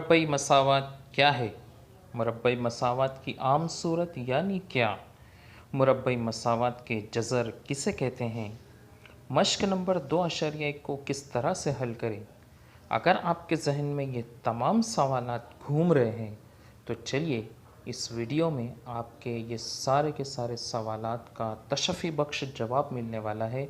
मुरब्बई मसावत क्या है? मुरब्बई मसावत की आम सूरत यानी क्या? मुरब्बई मसावत के जज़र किसे कहते हैं? मश्क नंबर 2.1 को किस तरह से हल करें? अगर आपके जहन में ये तमाम सवालात घूम रहे हैं तो चलिए इस वीडियो में आपके ये सारे के सारे सवालात का तशफ़ी बख्श जवाब मिलने वाला है।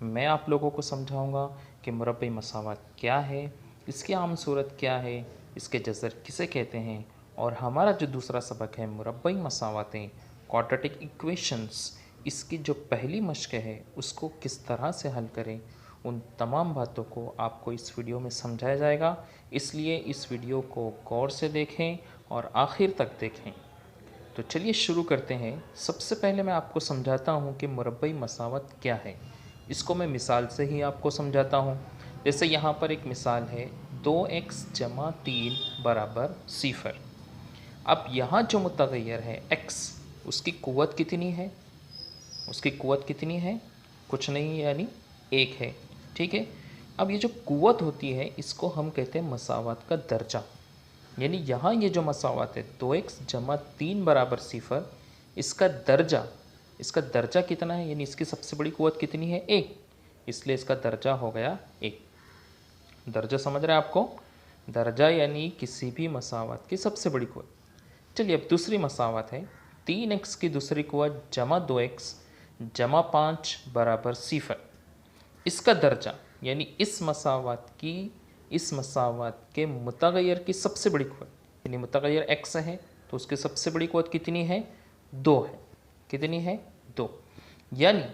मैं आप लोगों को समझाऊंगा कि मुरब्बई मसावत क्या है, इसकी आम सूरत क्या है, इसके जज़र किसे कहते हैं, और हमारा जो दूसरा सबक है मुरब्बई मसावतें, क्वाड्रेटिक इक्वेशंस, इसकी जो पहली मश्क है उसको किस तरह से हल करें, उन तमाम बातों को आपको इस वीडियो में समझाया जाएगा। इसलिए इस वीडियो को गौर से देखें और आखिर तक देखें। तो चलिए शुरू करते हैं। सबसे पहले मैं आपको समझाता हूँ कि मुरब्बई मसावत क्या है। इसको मैं मिसाल से ही आपको समझाता हूँ। जैसे यहाँ पर एक मिसाल है 2x जमा 3 बराबर 0। अब यहाँ जो मुतग़य्यर है x, उसकी क़ुव्वत कितनी है? उसकी क़ुव्वत कितनी है? कुछ नहीं, यानी 1 है। ठीक है। अब ये जो क़ुव्वत होती है इसको हम कहते हैं मसावत का दर्जा। यानी यहाँ ये जो मसावत है 2x जमा 3 बराबर 0, इसका दर्जा कितना है? यानी इसकी सबसे बड़ी क़ुव्वत कितनी है? 1, इसलिए इसका दर्जा हो गया 1। दर्जा समझ रहे हैं आपको? दर्जा यानी किसी भी मसावत की सबसे बड़ी क़ुव्वत। चलिए अब दूसरी मसावत है 3x की दूसरी क़ुव्वत जमा 2x जमा 5 बराबर 0। इसका दर्जा यानी इस मसावत के मुतग़य्यर की सबसे बड़ी क़ुव्वत, यानी मुतग़य्यर x है तो उसकी सबसे बड़ी क़ुव्वत कितनी है? 2 है। कितनी है? 2। यानी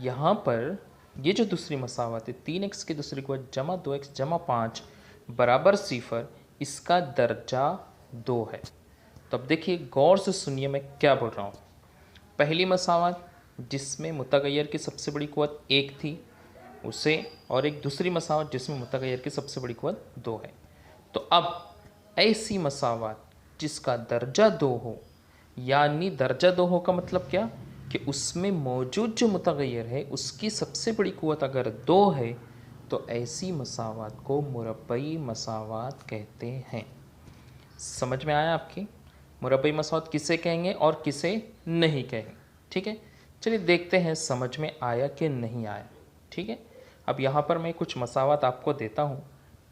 यहाँ पर ये जो दूसरी मसावत है 3x की दूसरी क़ुव्वत जमा 2x जमा 5 बराबर 0, इसका दर्जा 2 है। तो अब देखिए, गौर से सुनिए मैं क्या बोल रहा हूँ। पहली मसावत जिसमें मुतग़य्यर की सबसे बड़ी क़ुव्वत 1 थी उसे, और एक दूसरी मसावत जिसमें मुतग़य्यर की सबसे बड़ी क़ुव्वत 2 है। तो अब ऐसी मसावत जिसका दर्जा 2 हो, यानी दर्जा 2 हो का मतलब क्या कि उसमें मौजूद जो मुतग़य्यर है उसकी सबसे बड़ी क़ुव्वत अगर 2 है तो ऐसी मसावत को मुरब्बई मसावत कहते हैं। समझ में आया आपकी? मुरब्बई मसावत किसे कहेंगे और किसे नहीं कहेंगे। ठीक है, चलिए देखते हैं समझ में आया कि नहीं आया। ठीक है, अब यहाँ पर मैं कुछ मसावत आपको देता हूँ,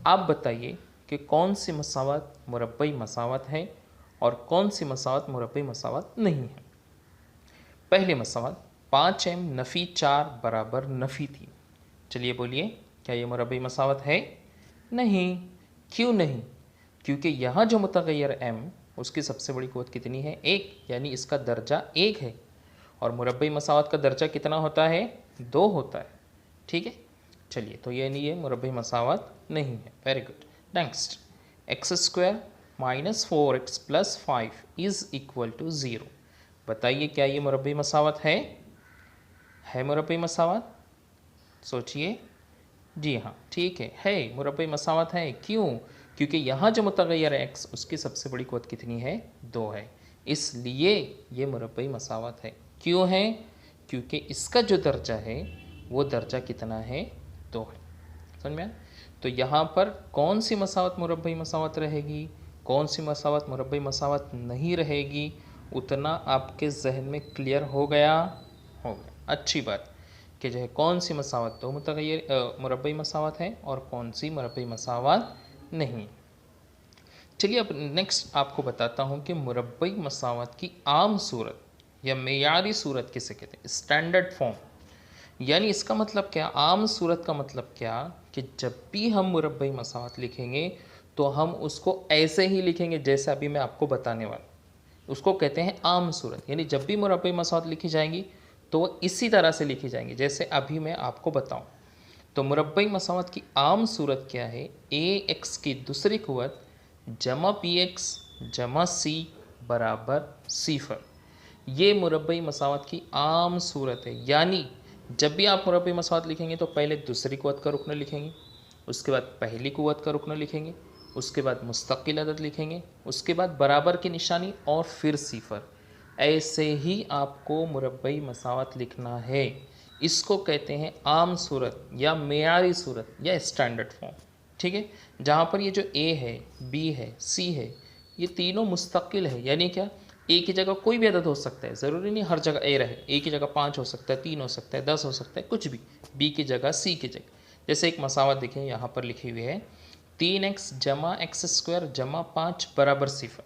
आप बताइए कि कौन सी मसावत मुरब्बई मसावत है और कौन सी मसावत मुरब्बई मसावत नहीं है। पहली मसावत 5m नफ़ी 4 बराबर नफ़ी 3। चलिए बोलिए, क्या ये मुरब्बई मसावत है? नहीं। क्यों नहीं? क्योंकि यहाँ जो मुतग़य्यर m, उसकी सबसे बड़ी क़ुव्वत कितनी है? 1, यानी इसका दर्जा 1 है। और मुरब्बई मसावत का दर्जा कितना होता है? 2 होता है। ठीक है, चलिए तो ये नहीं, ये मुरब्बई मसावत नहीं है। Very good. Next, x² minus 4x plus 5 is equal to 0। बताइए क्या ये मुरब्बई मसावत है? है मुरब्बई मसावत? सोचिए। जी हाँ, ठीक है मुरब्बई मसावत है। क्यों? क्योंकि यहाँ जो मुतग़य्यर है x, उसकी सबसे बड़ी क़ुव्वत कितनी है? 2 है, इसलिए ये मुरब्बई मसावत है। क्यों है? क्योंकि इसका जो दर्जा है वो दर्जा कितना है? 2 है। समझ में आया? तो यहाँ पर कौन सी मसावत मुरब्बई मसावत रहेगी, कौन सी मसावत मुरब्बई मसावत नहीं रहेगी, उतना आपके जहन में क्लियर हो गया? हो गया। अच्छी बात कि जो है कौन सी मसावत तो मुरब्बई मसावत है और कौन सी मुरब्बई मसावत नहीं। चलिए अब नेक्स्ट आपको बताता हूँ कि मुरब्बई मसावत की आम सूरत या मेयारी सूरत किसे कहते हैं? Standard form. यानी इसका मतलब क्या? आम सूरत का मतलब क्या कि जब भी हम मुरब्बई मसावत लिखेंगे तो हम उसको ऐसे ही लिखेंगे जैसे अभी मैं आपको बताने वाला, उसको कहते हैं आम सूरत। यानी जब भी मुरब्बई मसावत लिखी जाएंगी तो वो इसी तरह से लिखी जाएंगी जैसे अभी मैं आपको बताऊं। तो मुरब्बई मसावत की आम सूरत क्या है? ax की दूसरी क़ुव्वत जमा px जमा c बराबर 0। ये मुरब्बई मसावत की आम सूरत है। यानी जब भी आप मुरब्बई मसावत लिखेंगे तो पहले दूसरी क़ुव्वत का रुकन लिखेंगे, उसके बाद पहली क़ुव्वत का रुकन लिखेंगे, उसके बाद मुस्तकिल अदद लिखेंगे, उसके बाद बराबर की निशानी और फिर 0। ऐसे ही आपको मुरब्बई मसावत लिखना है। इसको कहते हैं आम सूरत या मेयारी सूरत या स्टैंडर्ड फॉर्म। ठीक है। जहाँ पर ये जो ए है, बी है, सी है, ये तीनों मुस्तकिल है, यानी क्या, ए की जगह कोई भी अदद हो सकता है, ज़रूरी नहीं हर जगह ए रहे। ए की जगह 5 हो सकता है, 3 हो सकता है, 10 हो सकता है, कुछ भी। बी की जगह, सी की जगह। जैसे एक मसावत देखें यहाँ पर लिखी हुई है 3x जमा एक्स स्क्वायर जमा 5 बराबर 0।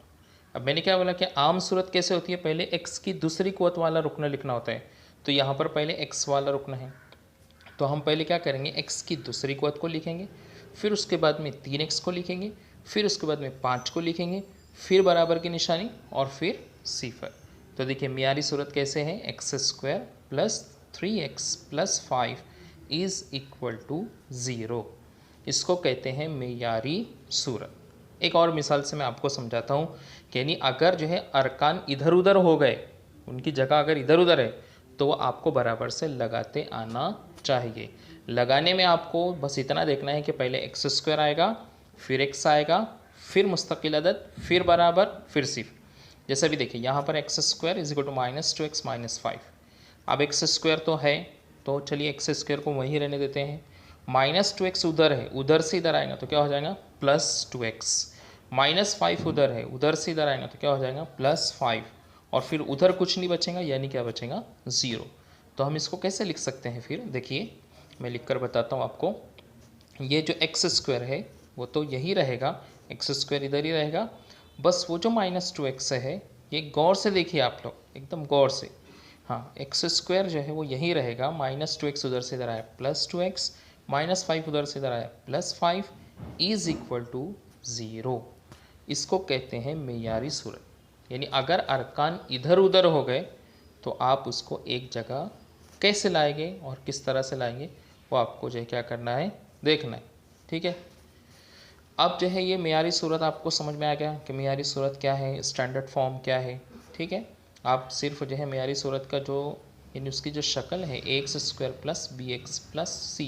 अब मैंने क्या बोला कि आम सूरत कैसे होती है, पहले x की दूसरी कुवत वाला रुकना लिखना होता है। तो यहाँ पर पहले x वाला रुकना है, तो हम पहले क्या करेंगे, x की दूसरी कुवत को लिखेंगे, फिर उसके बाद में 3x को लिखेंगे, फिर उसके बाद में 5 को लिखेंगे, फिर बराबर की निशानी और फिर 0। तो देखिए मियारी सूरत कैसे है, x square plus 3x plus 5 is equal to 0। इसको कहते हैं मियारी सूरत। एक और मिसाल से मैं आपको समझाता हूँ कि यानी अगर जो है अरकान इधर उधर हो गए, उनकी जगह अगर इधर उधर है, तो आपको बराबर से लगाते आना चाहिए। लगाने में आपको बस इतना देखना है कि पहले एक्स स्क्वायर आएगा, फिर एक्स आएगा, फिर मुस्तकिल अदद, फिर बराबर, फिर सिर्फ। जैसे भी देखिए यहाँ पर X square is equal to -2x - 5। अब एक्स स्क्वायर तो है, तो चलिए एक्स स्क्वायर को वहीं रहने देते हैं। -2x उधर है, उधर से इधर आएगा तो क्या हो जाएगा +2x। -5 उधर है, उधर से इधर आएगा तो क्या हो जाएगा +5, और फिर उधर कुछ नहीं बचेगा, यानी क्या बचेगा 0। तो हम इसको कैसे लिख सकते हैं, फिर देखिए मैं लिख कर बताता हूँ आपको। ये जो एक्स स्क्वायर है वो तो यही रहेगा, एक्स स्क्वायर इधर ही रहेगा, बस वो जो -2x है ये गौर से देखिए आप लोग, एकदम गौर से। हाँ, एक्स स्क्वायर जो है वो यही रहेगा, -2x उधर से इधर आया +2x, -5 उधर से इधर आया +5 इज़ इक्वल टू 0। इसको कहते हैं मेयारी सूरत। यानी अगर अरकान इधर उधर हो गए तो आप उसको एक जगह कैसे लाएंगे और किस तरह से लाएंगे, वो आपको जो है क्या करना है, देखना है। ठीक है, अब जो है ये मेयारी सूरत आपको समझ में आ गया कि मेयारी सूरत क्या है, स्टैंडर्ड फॉर्म क्या है। ठीक है, आप सिर्फ जो है मेयारी सूरत का जो यानी उसकी जो शक्ल है ax² + bx + c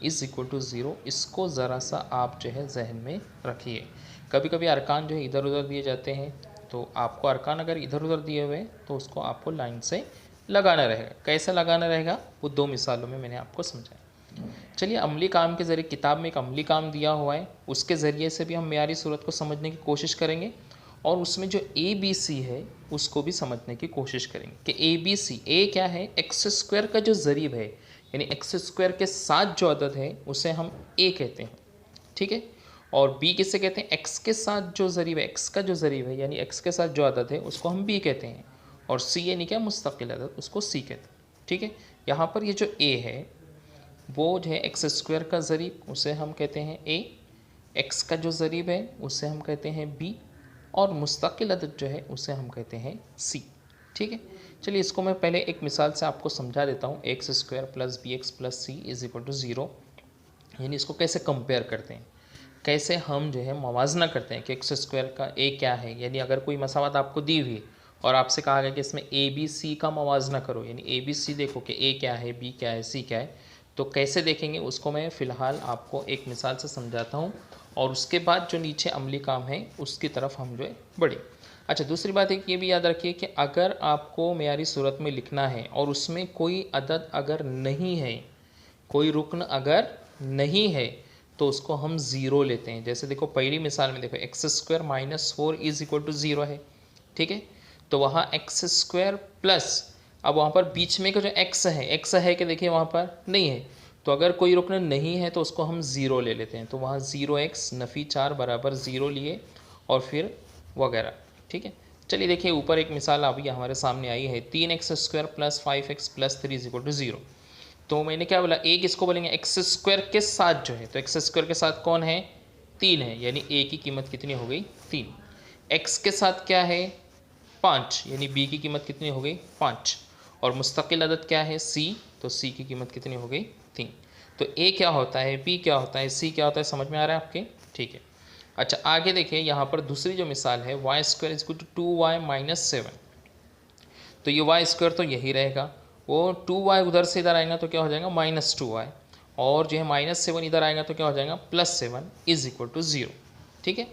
is equal to 0, इसको ज़रा सा आप जो है जहन में रखिए। कभी कभी अरकान जो है इधर उधर दिए जाते हैं, तो आपको अरकान अगर इधर उधर दिए हुए तो उसको आपको लाइन से लगाना रहेगा। कैसे लगाना रहेगा वो 2 मिसालों में मैंने आपको समझाया। चलिए अमली काम के ज़रिए, किताब में एक अमली काम दिया हुआ है, उसके ज़रिए से भी हम मेयारी सूरत को समझने की कोशिश करेंगे, और उसमें जो ABC है उसको भी समझने की कोशिश करेंगे कि ABC, ए क्या है, एक्स स्क्वायर का जो ज़रीब है, यानी एक्स स्क्वायर के साथ जो अदद है उसे हम ए कहते हैं। ठीक है, और बी किससे कहते हैं, एक्स के साथ जो ज़रीब है, एक्स का जो ज़रीब है यानी एक्स के साथ जो अदद है उसको हम बी कहते हैं, और सी यानी क्या मुस्तकिल अदद, उसको सी कहते हैं। ठीक है, यहाँ पर ये जो ए है वो जो है एक्स स्क्वायर का ज़रीब, उसे हम कहते हैं ए, एक्स का जो ज़रीब है उसे हम कहते हैं बी, और मुस्तकिल अदद जो है उसे हम कहते हैं सी। ठीक है, चलिए इसको मैं पहले एक मिसाल से आपको समझा देता हूँ। x² + bx + c is equal to 0, यानी इसको कैसे कंपेयर करते हैं, कैसे हम जो है मवाजना करते हैं कि x² का a क्या है। यानी अगर कोई मसावत आपको दी हुई है और आपसे कहा गया कि इसमें ABC का मवाजना करो, यानी ABC देखो कि a क्या है, b क्या है, c क्या है, तो कैसे देखेंगे उसको मैं फ़िलहाल आपको एक मिसाल से समझाता हूँ, और उसके बाद जो नीचे अमली काम है उसकी तरफ हम जो है बढ़े। अच्छा, दूसरी बात एक ये भी याद रखिए कि अगर आपको मेयारी सूरत में लिखना है और उसमें कोई अदद अगर नहीं है, कोई रुकन अगर नहीं है, तो उसको हम 0 लेते हैं। जैसे देखो पहली मिसाल में देखो x² - 4 इज़ इक्वल टू 0 है। ठीक है, तो वहाँ x² प्लस, अब वहाँ पर बीच में का जो x है कि देखिए वहाँ पर नहीं है, तो अगर कोई रुकन नहीं है तो उसको हम 0 ले लेते हैं। तो वहाँ 0x नफ़ी 4 बराबर 0 लिए, और फिर वगैरह। ठीक है, चलिए देखिए ऊपर एक मिसाल अभी हमारे सामने आई है 3x² + 5x + 3 is equal to 0। तो मैंने क्या बोला, ए किसको बोलेंगे, x² के साथ जो है, तो x² के साथ कौन है, 3 है, यानी a की कीमत कितनी हो गई 3। x के साथ क्या है 5, यानी b की कीमत कितनी हो गई 5, और मुस्तकिल अदद क्या है c, तो c की कीमत कितनी हो गई 3। तो a क्या होता है, b क्या होता है, c क्या होता है, समझ में आ रहा है आपके। ठीक है, अच्छा आगे देखिए यहाँ पर दूसरी जो मिसाल है y² is equal to 2y - 7। तो ये y² तो यही रहेगा, वो 2y उधर से इधर आएगा तो क्या हो जाएगा -2y, और जो है -7 इधर आएगा तो क्या हो जाएगा +7 इज़ इक्वल टू 0। ठीक है,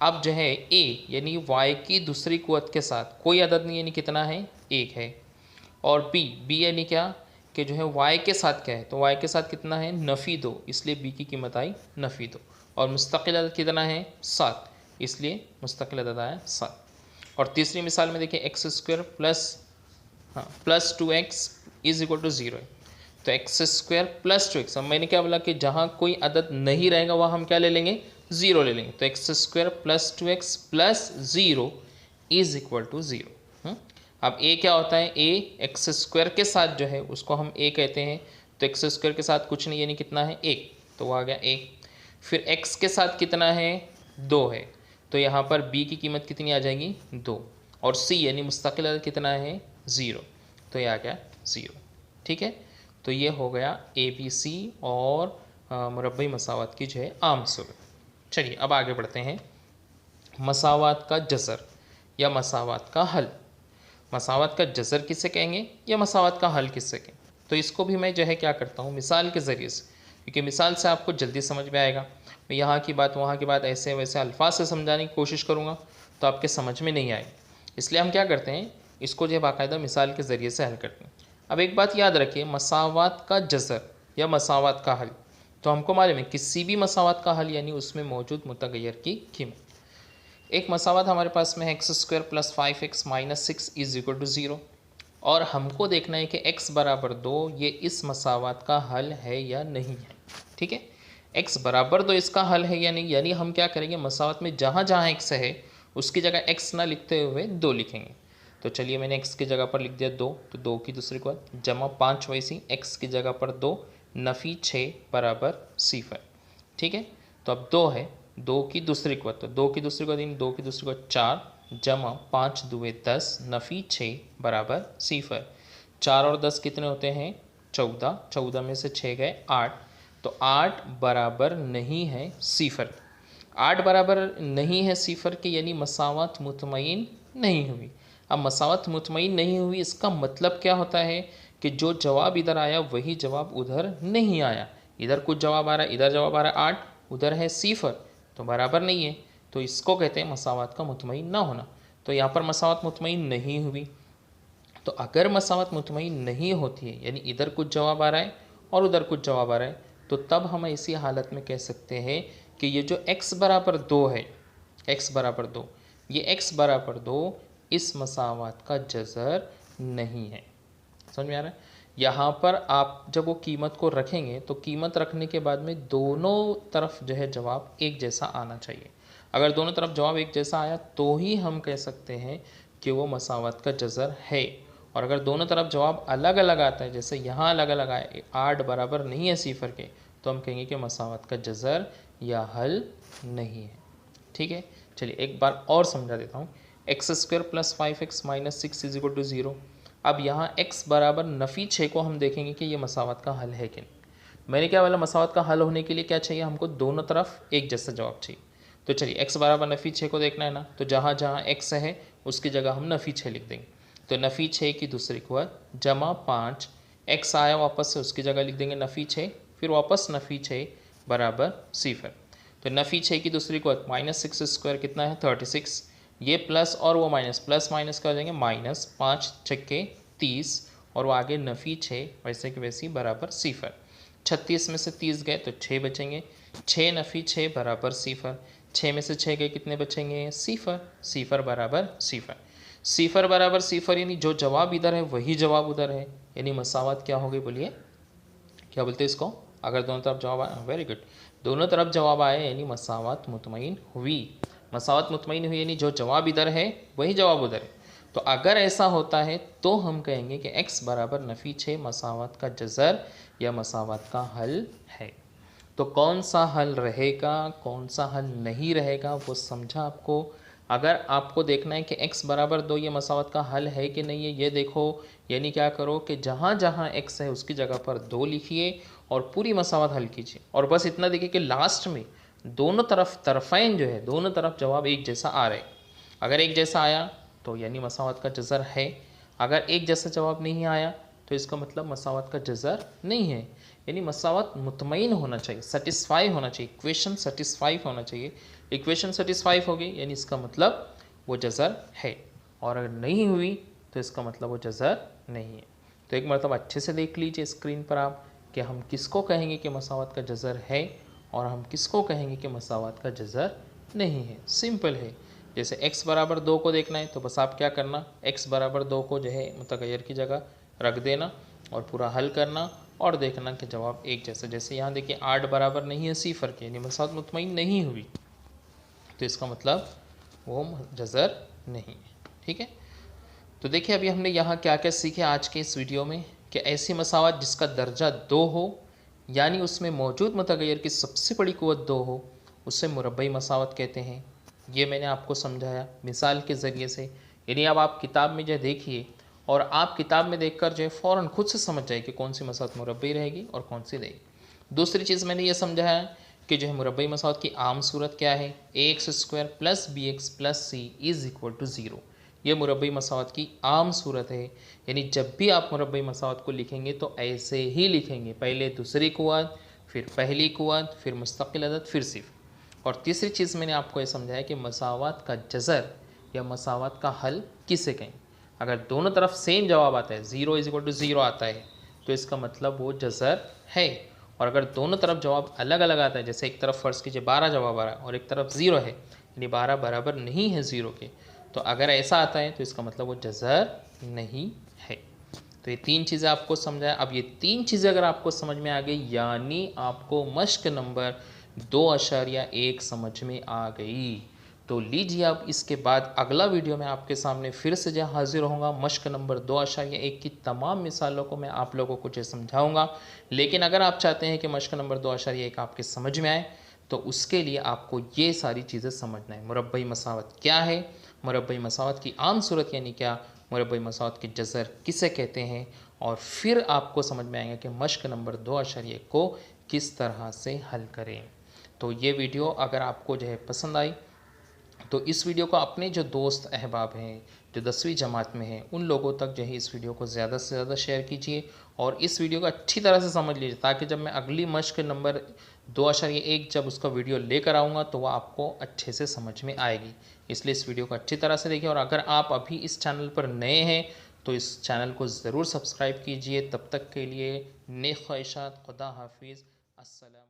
अब जो है a यानी y की दूसरी कुवत के साथ कोई अदद नहीं, यानी कितना है 1 है, और b यानी क्या कि जो है y के साथ क्या है, तो y के साथ कितना है नफ़ी 2, इसलिए b की कीमत आई नफ़ी 2। और मुस्तकिल अदद कितना है 7, इसलिए मुस्तकिल अदद आया 7। और तीसरी मिसाल में देखिए X square plus 2x is equal to 0 है, तो एक्स स्क्वायर प्लस 2x, अब मैंने क्या बोला कि जहाँ कोई अदद नहीं रहेगा वहाँ हम क्या ले लेंगे 0 ले लेंगे, तो x square plus 2x plus 0 is equal to 0। अब a क्या होता है, a एक्स स्क्वायर के साथ जो है उसको हम a कहते हैं, तो एक्स स्क्वायर के साथ कुछ नहीं यानी कितना है 1, तो वो आ गया a। फिर x के साथ कितना है 2 है, तो यहाँ पर b की कीमत कितनी आ जाएगी 2, और c यानी मुस्तकिल अदद कितना है 0, तो ये आ गया 0। ठीक है, तो ये हो गया ABC और मुरब्बई मसावत की जो है आम सूरत। चलिए अब आगे बढ़ते हैं, मसावत का जज़र या मसावत का हल। मसावत का जज़र किसे कहेंगे या मसावत का हल किसे कहेंगे, तो इसको भी मैं जो है क्या करता हूँ मिसाल के ज़रिए से, क्योंकि मिसाल से आपको जल्दी समझ में आएगा। मैं यहाँ की बात वहाँ की बात ऐसे वैसे अल्फाज से समझाने की कोशिश करूँगा तो आपके समझ में नहीं आएगी, इसलिए हम क्या करते हैं इसको जो है बाकायदा मिसाल के ज़रिए से हल करते हैं। अब एक बात याद रखिए, मसावत का जज़र या मसावत का हल, तो हमको मालूम है किसी भी मसावत का हल यानी उसमें मौजूद मुतगय्यर की कीमत। एक मसावत हमारे पास में है x square plus 5x minus 6 is equal to 0, और हमको देखना है कि x बराबर 2 ये इस मसावत का हल है या नहीं है। ठीक है, x बराबर 2 इसका हल है या नहीं, यानी हम क्या करेंगे मसावत में जहाँ जहाँ x है उसकी जगह x ना लिखते हुए 2 लिखेंगे। तो चलिए मैंने x की जगह पर लिख दिया 2, तो 2 की दूसरी को जमा 5 वैसी x की जगह पर 2 नफ़ी 6 बराबर 0। ठीक है, तो अब 2 है, 2 की दूसरी को, तो 2 की दूसरी को 3, 2 की दूसरी को 4 जमा 5 दुए 10 नफ़ी 6 बराबर 0। 4 और 10 कितने होते हैं 14, 14 में से 6 गए 8, तो 8 बराबर नहीं है 0। 8 बराबर नहीं है 0 के यानी मसावत मुतमईन नहीं हुई। अब मसावत मुतमईन नहीं हुई इसका मतलब क्या होता है कि जो जवाब इधर आया वही जवाब उधर नहीं आया, इधर कुछ जवाब आ रहा है, इधर जवाब आ रहा है 8, उधर है 0, तो बराबर नहीं है, तो इसको कहते हैं मसावत का मुतमईन ना होना। तो यहाँ पर मसावत मुतमईन नहीं हुई। तो अगर मसावत मुतमईन नहीं होती है यानी इधर कुछ जवाब आ रहा है और उधर कुछ जवाब आ रहा है, तो तब हम इसी हालत में कह सकते हैं कि ये जो x बराबर 2 है, x बराबर 2, ये x बराबर 2 इस मसावत का जज़र नहीं है। समझ में आ रहा है? यहाँ पर आप जब वो कीमत को रखेंगे तो कीमत रखने के बाद में दोनों तरफ जो है जवाब एक जैसा आना चाहिए। अगर दोनों तरफ जवाब एक जैसा आया तो ही हम कह सकते हैं कि वो मसावत का जज़र है, और अगर दोनों तरफ जवाब अलग अलग आता है, जैसे यहाँ अलग अलग आए 8 बराबर नहीं है 0 के, तो हम कहेंगे कि मसावत का जज़र या हल नहीं है। ठीक है, चलिए एक बार और समझा देता हूँ। X square plus 5x minus 6 is equal to 0। अब यहाँ x बराबर नफ़ी 6 को हम देखेंगे कि ये मसावत का हल है कि नहीं। मैंने क्या बोला, मसावत का हल होने के लिए क्या चाहिए हमको, दोनों तरफ एक जैसा जवाब चाहिए। तो चलिए x बराबर नफ़ी 6 को देखना है ना, तो जहाँ जहाँ x है उसकी जगह हम नफ़ी 6 लिख देंगे। तो नफ़ी 6 की दूसरी को जमा 5, x आया वापस से उसकी जगह लिख देंगे नफ़ी 6, फिर वापस नफ़ी 6 बराबर 0। तो नफ़ी 6 की दूसरी को माइनस 6 स्क्वायर कितना है 36, ये प्लस और वो माइनस, प्लस माइनस का हो जाएंगे माइनस, 5 छक्के 30, और वो आगे नफ़ी 6 वैसे कि वैसी बराबर 0। 36 में से 30 गए तो 6 बचेंगे, 6 नफ़ी 6 बराबर 0, 6 में से 6 गए कितने बचेंगे 0, 0 बराबर 0। 0 बराबर 0 यानी जो जवाब इधर है वही जवाब उधर है, यानी मसावत क्या हो गई, बोलिए क्या बोलते हैं इसको, अगर दोनों तरफ जवाब आए, वेरी गुड, दोनों तरफ जवाब आए यानी मसावत मुतमईन हुई। मसावत मुतमईन हुई यानी जो जवाब इधर है वही जवाब उधर है। तो अगर ऐसा होता है तो हम कहेंगे कि x बराबर नफ़ी 6 मसावत का जज़र या मसावत का हल है। तो कौन सा हल रहेगा कौन सा हल नहीं रहेगा वो समझा आपको। अगर आपको देखना है कि x बराबर 2 ये मसावत का हल है कि नहीं है, ये देखो, यानी क्या करो कि जहाँ जहाँ x है उसकी जगह पर 2 लिखिए और पूरी मसावत हल कीजिए, और बस इतना देखिए कि लास्ट में दोनों तरफ तरफ़ैन जो है दोनों तरफ जवाब एक जैसा आ रहे। अगर एक जैसा आया तो यानी मसावत का जज़र है, अगर एक जैसा जवाब नहीं आया तो इसका मतलब मसावत का जज़र नहीं है, यानी मसावत मुतमईन होना चाहिए, सेटिस्फाई होना चाहिए, इक्वेशन सेटिस्फाई होना चाहिए। इक्वेशन सेटिस्फाई हो गई यानी इसका मतलब वो जज़र है, और अगर नहीं हुई तो इसका मतलब वो जज़र नहीं है। तो एक मरतबा अच्छे से देख लीजिए स्क्रीन पर आप कि हम किसको कहेंगे कि मसावत का जज़र है और हम किसको कहेंगे कि मसावात का जज़र नहीं है। सिंपल है। जैसे x बराबर 2 को देखना है तो बस आप क्या करना, x बराबर 2 को जो है मुतग़य्यर की जगह रख देना और पूरा हल करना और देखना कि जवाब एक जैसा। जैसे यहाँ देखिए 8 बराबर नहीं है 0 के, यानी मसावत मुतमईन नहीं हुई, तो इसका मतलब वो जज़र नहीं है। ठीक है, तो देखिए अभी हमने यहाँ क्या क्या सीखे आज के इस वीडियो में, कि ऐसी मसावत जिसका दर्जा 2 हो, यानी उसमें मौजूद मुतग़य्यर की सबसे बड़ी क़ुव्वत 2 हो, उसे मुरब्बई मसावत कहते हैं। ये मैंने आपको समझाया मिसाल के ज़रिए से। यानी अब आप किताब में जो देखिए और आप किताब में देखकर जो है फ़ौरन खुद से समझ जाए कि कौन सी मसावत मुरब्बई रहेगी और कौन सी रहेगी। दूसरी चीज़ मैंने ये समझाया कि जो है मुरब्बई मसावत की आम सूरत क्या है, ax² plus bx plus c is equal to 0। ये मुरब्बई मसावत की आम सूरत है। यानी जब भी आप मुरब्बई मसावत को लिखेंगे तो ऐसे ही लिखेंगे, पहले दूसरी क़ुव्वत, फिर पहली क़ुव्वत, फिर मुस्तक़िल अदद, फिर सिर्फ। और तीसरी चीज़ मैंने आपको ये समझाया कि मसावत का जज़र या मसावत का हल किसे कहें। अगर दोनों तरफ सेम जवाब आता है, 0 इज़ इक्वल टू 0 आता है, तो इसका मतलब वो जज़र है। और अगर दोनों तरफ जवाब अलग अलग आता है, जैसे एक तरफ फ़र्ज़ कीजिए 12 जवाब आ रहा है और एक तरफ 0 है, यानी 12 बराबर नहीं है 0 के, तो अगर ऐसा आता है तो इसका मतलब वो जज़र नहीं है। तो ये 3 चीज़ें आपको समझाया। अब ये 3 चीज़ें अगर आपको समझ में आ गई, यानी आपको मश्क नंबर 2.1 समझ में आ गई। तो लीजिए अब इसके बाद अगला वीडियो में आपके सामने फिर से जो हाजिर होऊंगा, मश्क नंबर 2.1 की तमाम मिसालों को मैं आप लोगों को जो समझाऊंगा। लेकिन अगर आप चाहते हैं कि मश्क नंबर 2.1 आपके समझ में आए, तो उसके लिए आपको ये सारी चीज़ें समझना है। मुरब्बई मसावत क्या है, मुरब्बई मसावत की आम सूरत यानी क्या, मुरब्बई मसावत के जज़र किसे कहते हैं, और फिर आपको समझ में आएगा कि मश्क नंबर 2.1 को किस तरह से हल करें। तो ये वीडियो अगर आपको जो है पसंद आई, तो इस वीडियो को अपने जो दोस्त अहबाब हैं जो 10वीं जमात में हैं, उन लोगों तक जो है इस वीडियो को ज़्यादा से ज़्यादा शेयर कीजिए और इस वीडियो को अच्छी तरह से समझ लीजिए, ताकि जब मैं अगली मश्क नंबर 2.1 जब उसका वीडियो लेकर आऊँगा तो वह आपको अच्छे से समझ में आएगी। इसलिए इस वीडियो को अच्छी तरह से देखिए। और अगर आप अभी इस चैनल पर नए हैं तो इस चैनल को ज़रूर सब्सक्राइब कीजिए। तब तक के लिए नेक ख्वाहिशात, खुदा हाफिज़, अस्सलाम।